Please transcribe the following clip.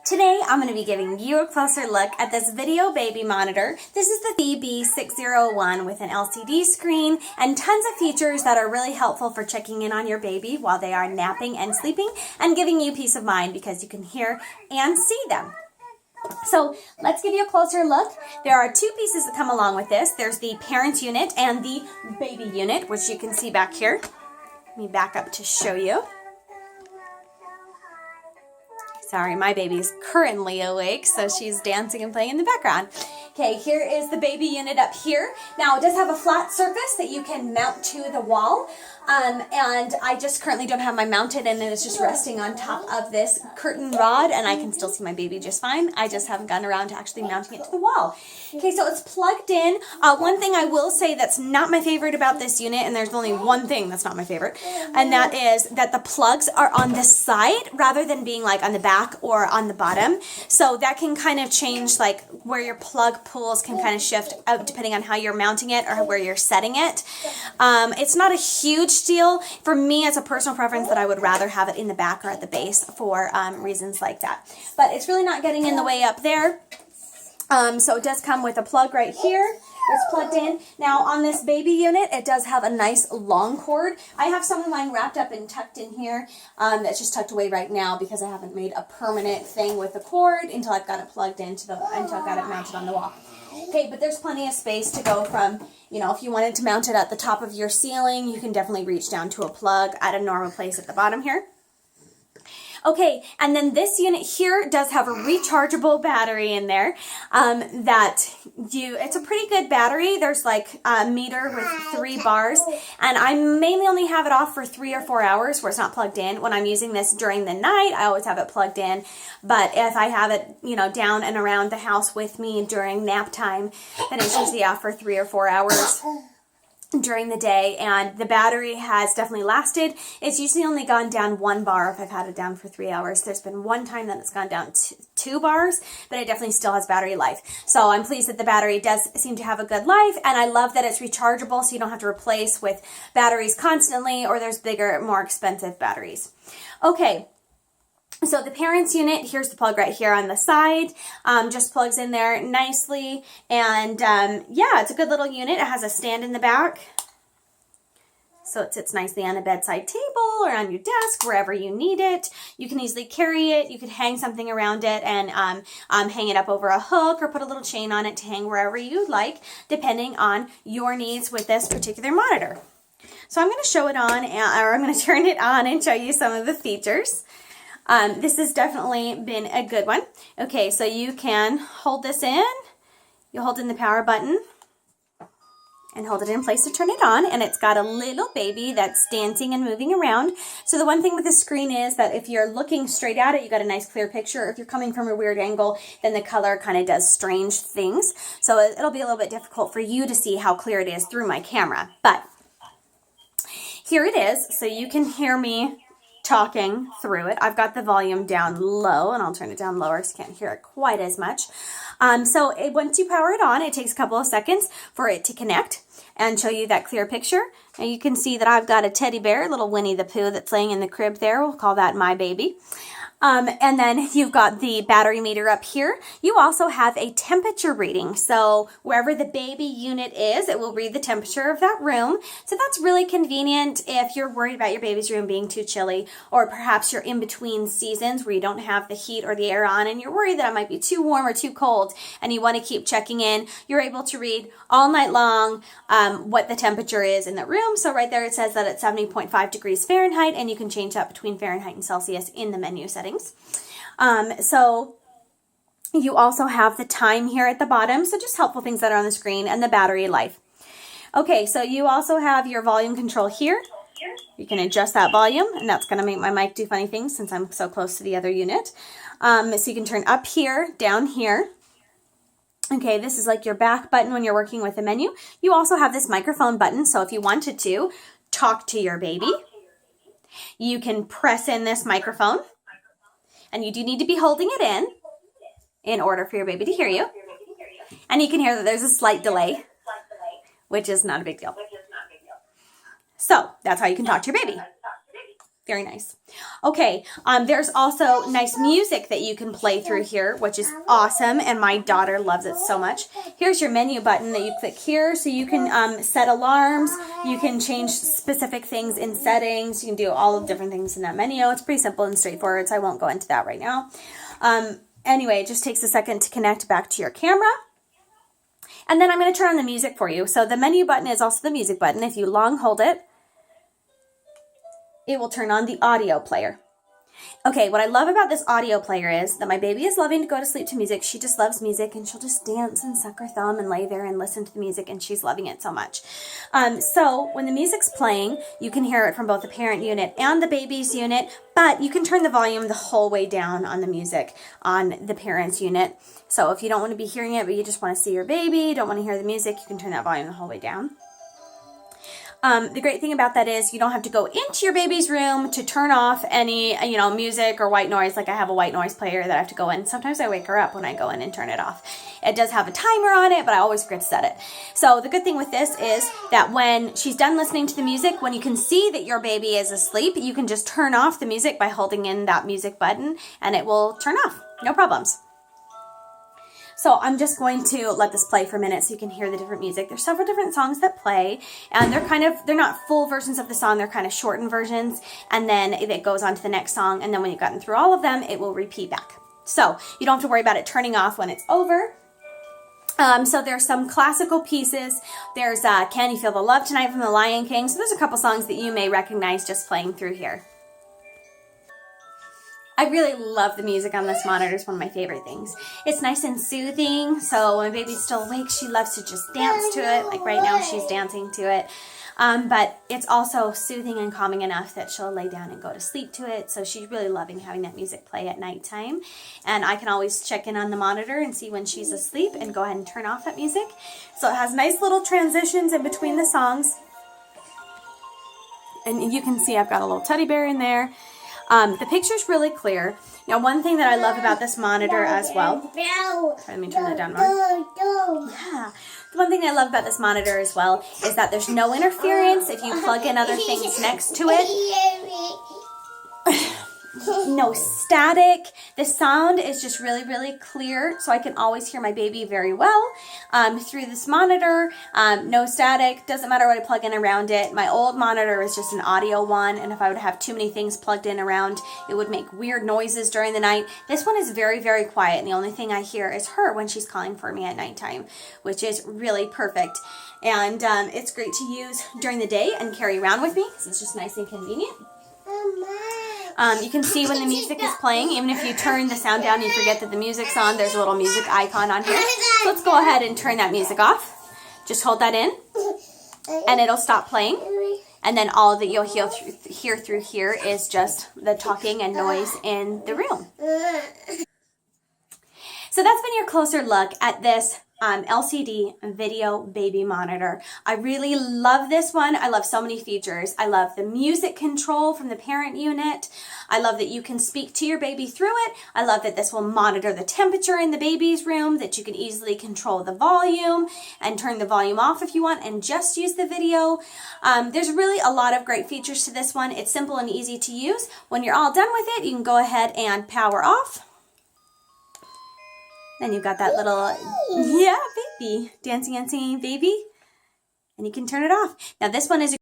Today, I'm going to be giving you a closer look at this video baby monitor. This is the BB601 with an LCD screen and tons of features that are really helpful for checking in on your baby while they are napping and sleeping and giving you peace of mind because you can hear and see them. So let's give you a closer look. There are two pieces that come along with this. There's the parent unit and the baby unit, which you can see back here. Let me back up to show you. Sorry, my baby's currently awake, so she's dancing and playing in the background. Okay, here is the baby unit up here. Now, it does have a flat surface that you can mount to the wall, and I just currently don't have mine mounted, and it is just resting on top of this curtain rod, and I can still see my baby just fine. I just haven't gotten around to actually mounting it to the wall. Okay, so it's plugged in. One thing I will say that's not my favorite about this unit, and there's only one thing that's not my favorite, and that is that the plugs are on the side rather than being like on the back or on the bottom. So that can kind of change like where your plug pulls can kind of shift out depending on how you're mounting it or where you're setting it. It's not a huge deal. For me, it's a personal preference that I would rather have it in the back or at the base for reasons like that. But it's really not getting in the way up there. So it does come with a plug right here. It's plugged in. Now on this baby unit, it does have a nice long cord. I have some of mine wrapped up and tucked in here. That's just tucked away right now because I haven't made a permanent thing with the cord until I've got it plugged into until I've got it mounted on the wall. Okay, but there's plenty of space to go from, you know, if you wanted to mount it at the top of your ceiling, you can definitely reach down to a plug at a normal place at the bottom here. Okay, and then this unit here does have a rechargeable battery in there. It's a pretty good battery. There's like a meter with 3 bars, and I mainly only have it off for 3 or 4 hours where it's not plugged in. When I'm using this during the night, I always have it plugged in, but if I have it, you know, down and around the house with me during nap time, then it's usually off for 3 or 4 hours during the day, and the battery has definitely lasted. It's usually only gone down 1 bar if I've had it down for 3 hours. There's been one time that it's gone down 2 bars, but it definitely still has battery life. So I'm pleased that the battery does seem to have a good life, and I love that it's rechargeable so you don't have to replace with batteries constantly, or there's bigger, more expensive batteries. Okay. So the parents unit, here's the plug right here on the side, just plugs in there nicely, and yeah, it's a good little unit. It has a stand in the back, so it sits nicely on a bedside table or on your desk, wherever you need it. You can easily carry it. You could hang something around it and hang it up over a hook or put a little chain on it to hang wherever you'd like, depending on your needs with this particular monitor. So I'm going to show it on, or I'm going to turn it on and show you some of the features. This has definitely been a good one. Okay, so you can hold this in. You hold in the power button and hold it in place to turn it on, and it's got a little baby that's dancing and moving around. So the one thing with the screen is that if you're looking straight at it, you got a nice clear picture. If you're coming from a weird angle, then the color kind of does strange things. So it'll be a little bit difficult for you to see how clear it is through my camera. But here it is, so you can hear me talking through it. I've got the volume down low, and I'll turn it down lower so you can't hear it quite as much. Once you power it on, it takes a couple of seconds for it to connect and show you that clear picture. And you can see that I've got a teddy bear, little Winnie the Pooh, that's laying in the crib there. We'll call that my baby. And then you've got the battery meter up here. You also have a temperature reading. So wherever the baby unit is, it will read the temperature of that room. So that's really convenient if you're worried about your baby's room being too chilly, or perhaps you're in between seasons where you don't have the heat or the air on and you're worried that it might be too warm or too cold and you want to keep checking in. You're able to read all night long what the temperature is in the room. So right there it says that it's 70.5 degrees Fahrenheit, and you can change that between Fahrenheit and Celsius in the menu settings. So you also have the time here at the bottom, so just helpful things that are on the screen, and the battery life. Okay, so you also have your volume control here. You can adjust that volume, and that's going to make my mic do funny things since I'm so close to the other unit. So you can turn up here, down here. Okay, this is like your back button when you're working with the menu. You also have this microphone button, so if you wanted to talk to your baby, you can press in this microphone. And you do need to be holding it in order for your baby to hear you. And you can hear that there's a slight delay, which is not a big deal. So that's how you can talk to your baby. Very nice. Okay, there's also nice music that you can play through here, which is awesome, and my daughter loves it so much. Here's your menu button that you click here, so you can set alarms, you can change specific things in settings, you can do all of different things in that menu. It's pretty simple and straightforward, so I won't go into that right now. Anyway, it just takes a second to connect back to your camera. And then I'm going to turn on the music for you. So the menu button is also the music button. If you long hold it, it will turn on the audio player. Okay, what I love about this audio player is that my baby is loving to go to sleep to music. She just loves music, and she'll just dance and suck her thumb and lay there and listen to the music, and she's loving it so much. So when the music's playing, you can hear it from both the parent unit and the baby's unit, but you can turn the volume the whole way down on the music on the parent's unit. So if you don't want to be hearing it, but you just want to see your baby, don't want to hear the music, you can turn that volume the whole way down. The great thing about that is you don't have to go into your baby's room to turn off any, music or white noise. Like I have a white noise player that I have to go in. Sometimes I wake her up when I go in and turn it off. It does have a timer on it, but I always forget to set it. So the good thing with this is that when she's done listening to the music, when you can see that your baby is asleep, you can just turn off the music by holding in that music button, and it will turn off. No problems. So I'm just going to let this play for a minute so you can hear the different music. There's several different songs that play, and they're not full versions of the song, they're kind of shortened versions, and then it goes on to the next song, and then when you've gotten through all of them, it will repeat back. So you don't have to worry about it turning off when it's over. So there's some classical pieces. There's Can You Feel the Love Tonight from The Lion King. So there's a couple songs that you may recognize just playing through here. I really love the music on this monitor. It's one of my favorite things. It's nice and soothing, so when baby's still awake, she loves to just dance to it. Like right now, she's dancing to it. But it's also soothing and calming enough that she'll lay down and go to sleep to it. So she's really loving having that music play at nighttime. And I can always check in on the monitor and see when she's asleep and go ahead and turn off that music. So it has nice little transitions in between the songs. And you can see I've got a little teddy bear in there. The picture's really clear. Now, one thing that I love about this monitor as well. Let me turn that down more. Yeah. The one thing I love about this monitor as well is that there's no interference if you plug in other things next to it. No static. The sound is just really, really clear, so I can always hear my baby very well through this monitor. No static. Doesn't matter what I plug in around it. My old monitor is just an audio one, and if I would have too many things plugged in around, it would make weird noises during the night. This one is very, very quiet, and the only thing I hear is her when she's calling for me at nighttime, which is really perfect. And it's great to use during the day and carry around with me, because it's just nice and convenient. You can see when the music is playing, even if you turn the sound down and you forget that the music's on, there's a little music icon on here. So let's go ahead and turn that music off. Just hold that in, and it'll stop playing. And then all that you'll hear through here is just the talking and noise in the room. So that's been your closer look at this LCD video baby monitor. I really love this one. I love so many features. I love the music control from the parent unit. I love that you can speak to your baby through it. I love that this will monitor the temperature in the baby's room, that you can easily control the volume and turn the volume off if you want and just use the video. There's really a lot of great features to this one. It's simple and easy to use. When you're all done with it, you can go ahead and power off. Then you've got that little, baby, dancing and singing baby, and you can turn it off. Now this one is